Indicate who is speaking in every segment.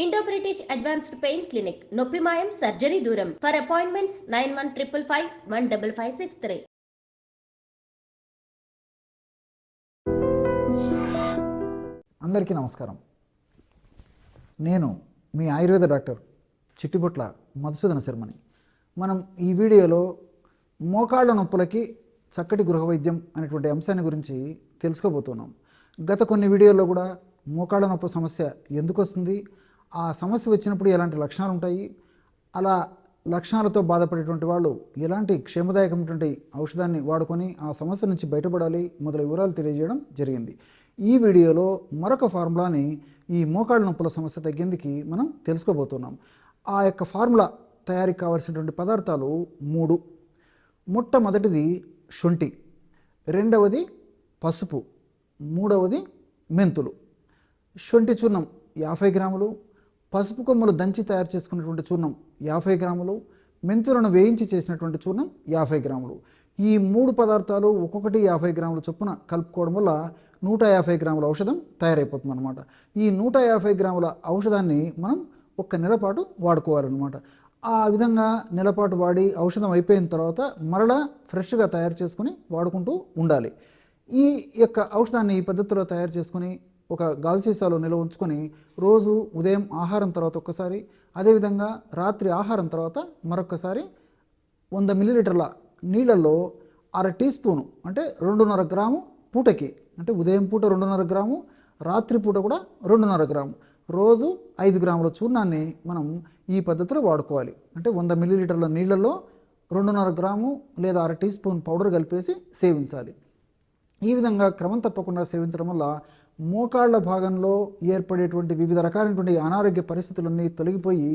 Speaker 1: Indo British advanced pain clinic నొప్పి మాయం surgery దూరం. For appointments 9155515563.
Speaker 2: అందరికీ నమస్కారం. నేను మీ ఆయుర్వేద డాక్టర్ చిట్టిబొట్ల మధుసూదన శర్మని. మనం ఈ వీడియోలో మోకాళ్ళ నొప్పులకి చక్కటి గృహ వైద్యం అనేటువంటి అంశాన్ని గురించి తెలుసుకోబోతున్నాం. గత కొన్ని వీడియోల్లో కూడా మోకాళ్ళ నొప్పి సమస్య ఎందుకు వస్తుంది, ఆ సమస్య వచ్చినప్పుడు ఎలాంటి లక్షణాలు ఉంటాయి, అలా లక్షణాలతో బాధపడేటువంటి వాళ్ళు ఎలాంటి క్షేమదాయకమైనటువంటి ఔషధాన్ని వాడుకొని ఆ సమస్య నుంచి బయటపడాలి మొదలైన వివరాలు తెలియజేయడం జరిగింది. ఈ వీడియోలో మరొక ఫార్ములాని ఈ మోకాళ్ళ నొప్పుల సమస్య తగ్గేందుకు మనం తెలుసుకోబోతున్నాం. ఆ యొక్క ఫార్ములా తయారీకి కావాల్సినటువంటి పదార్థాలు 3. మొట్టమొదటిది శొంఠి, రెండవది పసుపు, మూడవది మెంతులు. శొంఠి చూర్ణం 50 గ్రాములు, పసుపు కొమ్మలు దంచి తయారు చేసుకున్నటువంటి చూర్ణం 50 గ్రాములు, మెంతులను వేయించి చేసినటువంటి చూర్ణం 50 గ్రాములు. ఈ 3 పదార్థాలు ఒక్కొక్కటి 50 గ్రాముల చొప్పున కలుపుకోవడం వల్ల 150 గ్రాముల ఔషధం తయారైపోతుంది అనమాట. ఈ 150 గ్రాముల ఔషధాన్ని మనం 1 నెల పాటు వాడుకోవాలన్నమాట. ఆ విధంగా నెలపాటు వాడి ఔషధం అయిపోయిన తర్వాత మరలా ఫ్రెష్గా తయారు చేసుకుని వాడుకుంటూ ఉండాలి. ఈ యొక్క ఔషధాన్ని ఈ పద్ధతిలో తయారు చేసుకుని ఒక గాజు సీసాలో నిల్వ ఉంచుకొని రోజు ఉదయం ఆహారం తర్వాత ఒక్కసారి, అదేవిధంగా రాత్రి ఆహారం తర్వాత మరొకసారి 100 మిల్లీలీటర్ల నీళ్ళల్లో 1/2 టీ స్పూను అంటే 2.5 గ్రాము పూటకి, అంటే ఉదయం పూట 2.5 గ్రాము, రాత్రి పూట కూడా 2.5 గ్రాము, రోజు 5 గ్రాముల చూర్ణాన్ని మనం ఈ పద్ధతిలో వాడుకోవాలి. అంటే 100 మిల్లీలీటర్ల నీళ్ళల్లో 2.5 గ్రాము లేదా 1/2 టీ స్పూన్ పౌడర్ కలిపేసి సేవించాలి. ఈ విధంగా క్రమం తప్పకుండా సేవించడం వల్ల మోకాళ్ళ భాగంలో ఏర్పడేటువంటి వివిధ రకాలైనటువంటి అనారోగ్య పరిస్థితులన్నీ తొలగిపోయి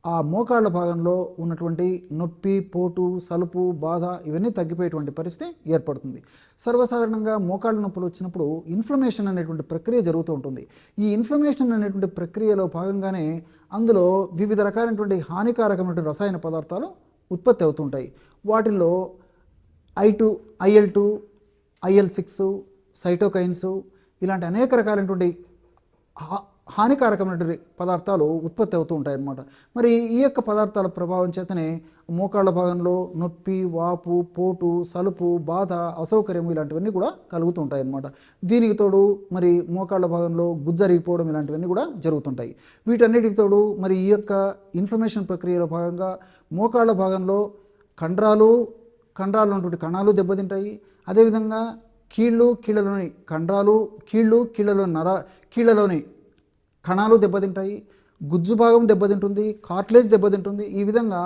Speaker 2: ఆ మోకాళ్ళ భాగంలో ఉన్నటువంటి నొప్పి, పోటు, సలుపు, బాధ ఇవన్నీ తగ్గిపోయేటువంటి పరిస్థితి ఏర్పడుతుంది. సర్వసాధారణంగా మోకాళ్ళ నొప్పులు వచ్చినప్పుడు ఇన్ఫ్లమేషన్ అనేటువంటి ప్రక్రియ జరుగుతూ ఉంటుంది. ఈ ఇన్ఫ్లమేషన్ అనేటువంటి ప్రక్రియలో భాగంగానే అందులో వివిధ రకాలైనటువంటి హానికారకమైనటువంటి రసాయన పదార్థాలు ఉత్పత్తి అవుతుంటాయి. వాటిల్లో I2, IL2, IL6, సైటోకైన్స్ ఇలాంటి అనేక రకాలైనటువంటి హానికారకమైనటువంటి పదార్థాలు ఉత్పత్తి అవుతూ ఉంటాయి అన్నమాట. మరి ఈ యొక్క పదార్థాల ప్రభావం చేతనే మోకాళ్ళ భాగంలో నొప్పి, వాపు, పోటు, సలుపు, బాధ, అసౌకర్యం ఇలాంటివన్నీ కూడా కలుగుతూ ఉంటాయి అన్నమాట. దీనికి తోడు మరి మోకాళ్ళ భాగంలో గుజ్జరిగిపోవడం ఇలాంటివన్నీ కూడా జరుగుతుంటాయి. వీటన్నిటికి తోడు మరి ఈ యొక్క ఇన్ఫ్లమేషన్ ప్రక్రియలో భాగంగా మోకాళ్ళ భాగంలో కండరాలు ఉన్నటువంటి కణాలు దెబ్బతింటాయి. అదేవిధంగా కీళ్ళలోని కండరాలు, కీళ్ళలోని కణాలు దెబ్బతింటాయి, గుజ్జు భాగం దెబ్బతింటుంది, కార్టిలేజ్ దెబ్బతింటుంది. ఈ విధంగా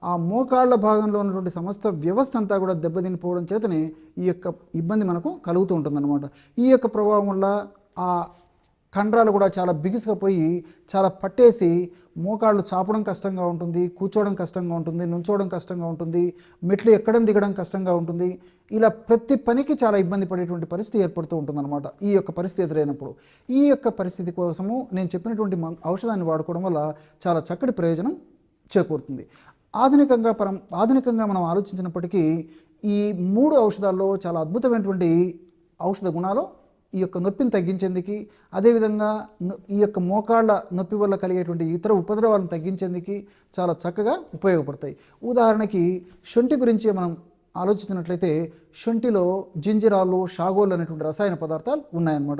Speaker 2: ఆ మోకాళ్ళ భాగంలో ఉన్నటువంటి సమస్త వ్యవస్థ అంతా కూడా దెబ్బతినిపోవడం చేతనే ఈ యొక్క ఇబ్బంది మనకు కలుగుతూ ఉంటుందన్నమాట. ఈ యొక్క ప్రభావం వల్ల ఆ కండరాలు కూడా చాలా బిగుసుకుపోయి చాలా పట్టేసి మోకాళ్ళు చాపడం కష్టంగా ఉంటుంది, కూర్చోవడం కష్టంగా ఉంటుంది, నుంచోవడం కష్టంగా ఉంటుంది, మెట్లు ఎక్కడం దిగడం కష్టంగా ఉంటుంది. ఇలా ప్రతి పనికి చాలా ఇబ్బంది పడేటువంటి పరిస్థితి ఏర్పడుతూ ఉంటుందన్నమాట. ఈ యొక్క పరిస్థితి ఎదురైనప్పుడు ఈ యొక్క పరిస్థితి కోసము నేను చెప్పినటువంటి ఔషధాన్ని వాడుకోవడం వల్ల చాలా చక్కటి ప్రయోజనం చేకూరుతుంది. ఆధునికంగా మనం ఆలోచించినప్పటికీ ఈ 3 ఔషధాల్లో చాలా అద్భుతమైనటువంటి ఔషధ గుణాలు ఈ యొక్క నొప్పిని తగ్గించేందుకు, అదేవిధంగా ఈ యొక్క మోకాళ్ళ నొప్పి వల్ల కలిగేటువంటి ఇతర ఉపద్రవాలను తగ్గించేందుకు చాలా చక్కగా ఉపయోగపడతాయి. ఉదాహరణకి శొంఠి గురించి మనం ఆలోచించినట్లయితే శొంఠిలో జింజిరాలు, షాగోలు అనేటువంటి రసాయన పదార్థాలు ఉన్నాయన్నమాట.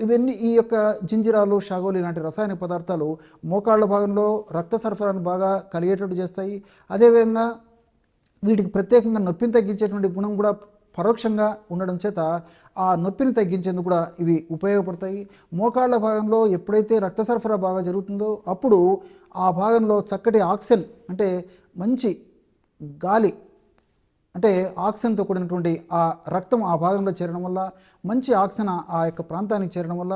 Speaker 2: ఇవన్నీ ఈ యొక్క జింజిరాలు, షాగోలు ఇలాంటి రసాయన పదార్థాలు మోకాళ్ళ భాగంలో రక్త సరఫరాను బాగా కలిగేటట్టు చేస్తాయి. అదేవిధంగా వీటికి ప్రత్యేకంగా నొప్పిని తగ్గించేటువంటి గుణం కూడా పరోక్షంగా ఉండడం చేత ఆ నొప్పిని తగ్గించేందుకు కూడా ఇవి ఉపయోగపడతాయి. మోకాళ్ళ భాగంలో ఎప్పుడైతే రక్త సరఫరా బాగా జరుగుతుందో అప్పుడు ఆ భాగంలో చక్కటి ఆక్సిజన్ అంటే మంచి గాలి అంటే ఆక్సిజన్తో కూడినటువంటి ఆ రక్తం ఆ భాగంలో చేరడం వల్ల, మంచి ఆక్సిజన్ ఆ యొక్క ప్రాంతానికి చేరడం వల్ల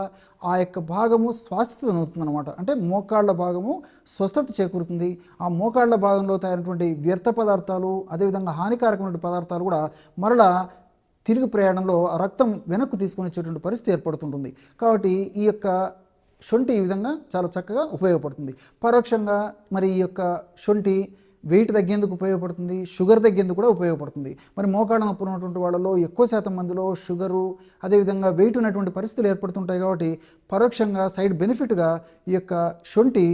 Speaker 2: ఆ యొక్క భాగము స్వస్థత అవుతుందన్నమాట. అంటే మోకాళ్ళ భాగము స్వస్థత చేకూరుతుంది. ఆ మోకాళ్ళ భాగంలో తయారైనటువంటి వ్యర్థ పదార్థాలు, అదేవిధంగా హానికారకమైన పదార్థాలు కూడా మరలా తిరిగి ప్రయాణంలో రక్తం వెనక్కు తీసుకొని వచ్చేటువంటి పరిస్థితి ఏర్పడుతుంటుంది. కాబట్టి ఈ యొక్క శొంఠి ఈ విధంగా చాలా చక్కగా ఉపయోగపడుతుంది. పరోక్షంగా మరి ఈ యొక్క శొంఠి వెయిట్ తగ్గేందుకు ఉపయోగపడుతుంది, షుగర్ తగ్గేందుకు కూడా ఉపయోగపడుతుంది. మరి మోకాళ్ళ నొప్పి ఉన్నటువంటి వాళ్ళలో ఎక్కువ శాతం మందిలో షుగరు అదేవిధంగా వెయిట్ ఉన్నటువంటి పరిస్థితులు ఏర్పడుతుంటాయి కాబట్టి పరోక్షంగా సైడ్ బెనిఫిట్గా ఈ యొక్క శొంఠి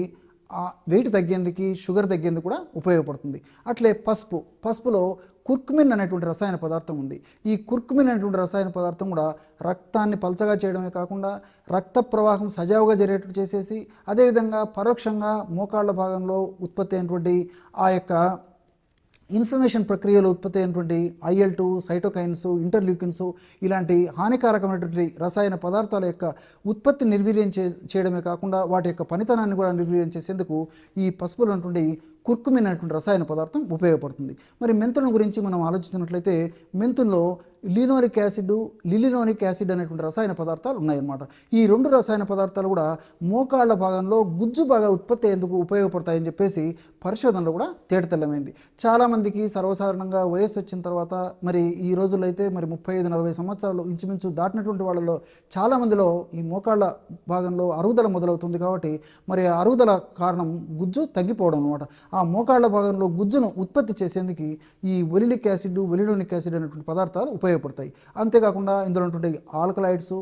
Speaker 2: ఆ వెయిట్ తగ్గేందుకు షుగర్ తగ్గేందుకు కూడా ఉపయోగపడుతుంది. అట్లే పసుపులో కుర్కుమిన్ అనేటువంటి రసాయన పదార్థం ఉంది. ఈ కుర్కుమిన్ అనేటువంటి రసాయన పదార్థం కూడా రక్తాన్ని పలచగా చేయడమే కాకుండా రక్త ప్రవాహం సజావుగా జరిగేటట్టు చేసేసి అదేవిధంగా పరోక్షంగా మోకాళ్ళ భాగంలో ఉత్పత్తి అయినటువంటి ఆ యొక్క ఇన్ఫ్లమేషన్ ప్రక్రియలో ఉత్పత్తి అయినటువంటి IL-2, సైటోకైన్స్, ఇంటర్ల్యూకిన్స్ ఇలాంటి హానికారకమైనటువంటి రసాయన పదార్థాల యొక్క ఉత్పత్తి నిర్వీర్యం చేయడమే కాకుండా వాటి యొక్క పనితనాన్ని కూడా నిర్వీర్యం చేసేందుకు ఈ పసుపులో ఉన్నటువంటి కుర్కుమిన్ అనేటువంటి రసాయన పదార్థం ఉపయోగపడుతుంది. మరి మెంతుల గురించి మనం ఆలోచించినట్లయితే మెంతుల్లో లినోలిక్ యాసిడ్ అనేటువంటి రసాయన పదార్థాలు ఉన్నాయన్నమాట. ఈ రెండు రసాయన పదార్థాలు కూడా మోకాళ్ళ భాగంలో గుజ్జు బాగా ఉత్పత్తి అయ్యేందుకు ఉపయోగపడతాయని చెప్పేసి పరిశోధనలో కూడా తేటతెల్లమైంది. చాలామందికి సర్వసాధారణంగా వయసు వచ్చిన తర్వాత మరి ఈ రోజుల్లో అయితే మరి 35-40 సంవత్సరాలు ఇంచుమించు దాటినటువంటి వాళ్ళలో చాలామందిలో ఈ మోకాళ్ళ భాగంలో అరుగుదల మొదలవుతుంది. కాబట్టి మరి ఆ అరుగుదల కారణం గుజ్జు తగ్గిపోవడం అనమాట. ఆ మోకాళ్ళ భాగంలో గుజ్జును ఉత్పత్తి చేసేందుకు ఈ ఒలినిక్ యాసిడ్, ఒలినోనిక్ యాసిడ్ అనేటువంటి పదార్థాలు ఉపయోగపడతాయి. అంతేకాకుండా ఇందులో ఉన్నటువంటి ఆల్కలాయిడ్స్,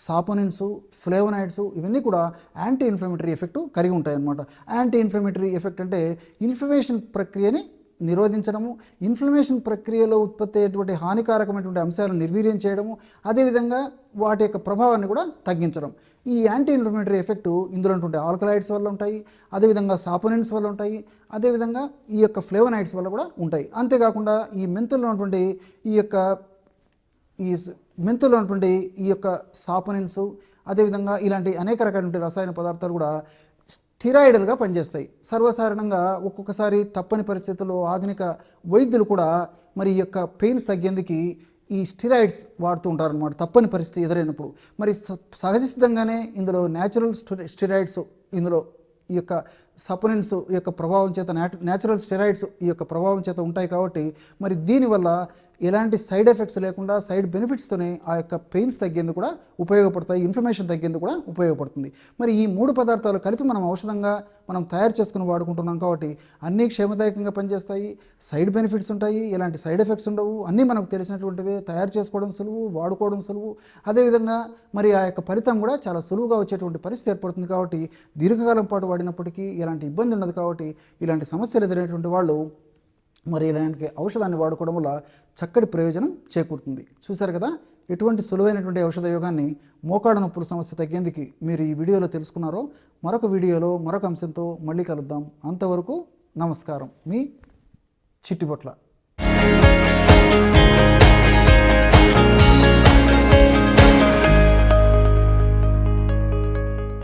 Speaker 2: సాపోనిన్స్, ఫ్లేవనాయిడ్స్ ఇవన్నీ కూడా యాంటీ ఇన్ఫ్లమేటరీ ఎఫెక్ట్ కలిగి ఉంటాయి అన్నమాట. యాంటీ ఇన్ఫ్లమేటరీ ఎఫెక్ట్ అంటే ఇన్ఫ్లమేషన్ ప్రక్రియని నిరోధించడము, ఇన్ఫ్లమేషన్ ప్రక్రియలో ఉత్పత్తి అయ్యేటువంటి హానికారకమైనటువంటి అంశాలను నిర్వీర్యం చేయడము, అదేవిధంగా వాటి యొక్క ప్రభావాన్ని కూడా తగ్గించడం. ఈ యాంటీ ఇన్ఫ్లమేటరీ ఎఫెక్ట్ ఇందులో ఉన్నటువంటి ఆల్కలాయిడ్స్ వల్ల ఉంటాయి, అదేవిధంగా సాపోనిన్స్ వల్ల ఉంటాయి, అదేవిధంగా ఈ యొక్క ఫ్లేవనాయిడ్స్ వల్ల కూడా ఉంటాయి. అంతేకాకుండా ఈ మెంతుల్లో ఉన్నటువంటి ఈ యొక్క సాపోనిన్స్ అదేవిధంగా ఇలాంటి అనేక రకాలైన రసాయన పదార్థాలు కూడా స్టిరాయిడల్గా పనిచేస్తాయి. సర్వసాధారణంగా ఒక్కొక్కసారి తప్పని పరిస్థితుల్లో ఆధునిక వైద్యులు కూడా మరి ఈ యొక్క పెయిన్స్ తగ్గేందుకు ఈ స్టిరాయిడ్స్ వాడుతూ ఉంటారన్నమాట. తప్పని పరిస్థితి ఎదురైనప్పుడు మరి సహజ సిద్ధంగానే ఇందులో న్యాచురల్ స్టిరాయిడ్స్ ఇందులో ఈ యొక్క సపోనిన్స్ యొక్క ప్రభావం చేత న్యాచురల్ స్టెరాయిడ్స్ ఈ యొక్క ప్రభావం చేత ఉంటాయి. కాబట్టి మరి దీనివల్ల ఎలాంటి సైడ్ ఎఫెక్ట్స్ లేకుండా సైడ్ బెనిఫిట్స్తోనే ఆ యొక్క పెయిన్స్ తగ్గేందుకు కూడా ఉపయోగపడతాయి, ఇన్ఫ్లమేషన్ తగ్గేందుకు కూడా ఉపయోగపడుతుంది. మరి ఈ 3 పదార్థాలు కలిపి మనం ఔషధంగా తయారు చేసుకుని వాడుకుంటున్నాం కాబట్టి అన్నీ క్షేమదాయకంగా పనిచేస్తాయి, సైడ్ బెనిఫిట్స్ ఉంటాయి, ఎలాంటి సైడ్ ఎఫెక్ట్స్ ఉండవు, అన్నీ మనకు తెలిసినటువంటివే. తయారు చేసుకోవడం సులువు, వాడుకోవడం సులువు, అదేవిధంగా మరి ఆ యొక్క ఫలితం కూడా చాలా సులువుగా వచ్చేటువంటి పరిస్థితి ఏర్పడుతుంది. కాబట్టి దీర్ఘకాలం పాటు వాడినప్పటికీ ఎలాంటి ఇబ్బంది ఉండదు. కాబట్టి ఇలాంటి సమస్యలు ఎదురైనటువంటి వాళ్ళు మరి ఇలాంటి ఔషధాన్ని వాడుకోవడం వల్ల చక్కటి ప్రయోజనం చేకూరుతుంది. చూశారు కదా ఎటువంటి సులువైనటువంటి ఔషధ యోగాన్ని మోకాళ్ళ నొప్పుల సమస్య తగ్గేందుకు మీరు ఈ వీడియోలో తెలుసుకున్నారో. మరొక వీడియోలో మరొక అంశంతో మళ్ళీ కలుద్దాం. అంతవరకు నమస్కారం. మీ చిట్టిబొట్ల.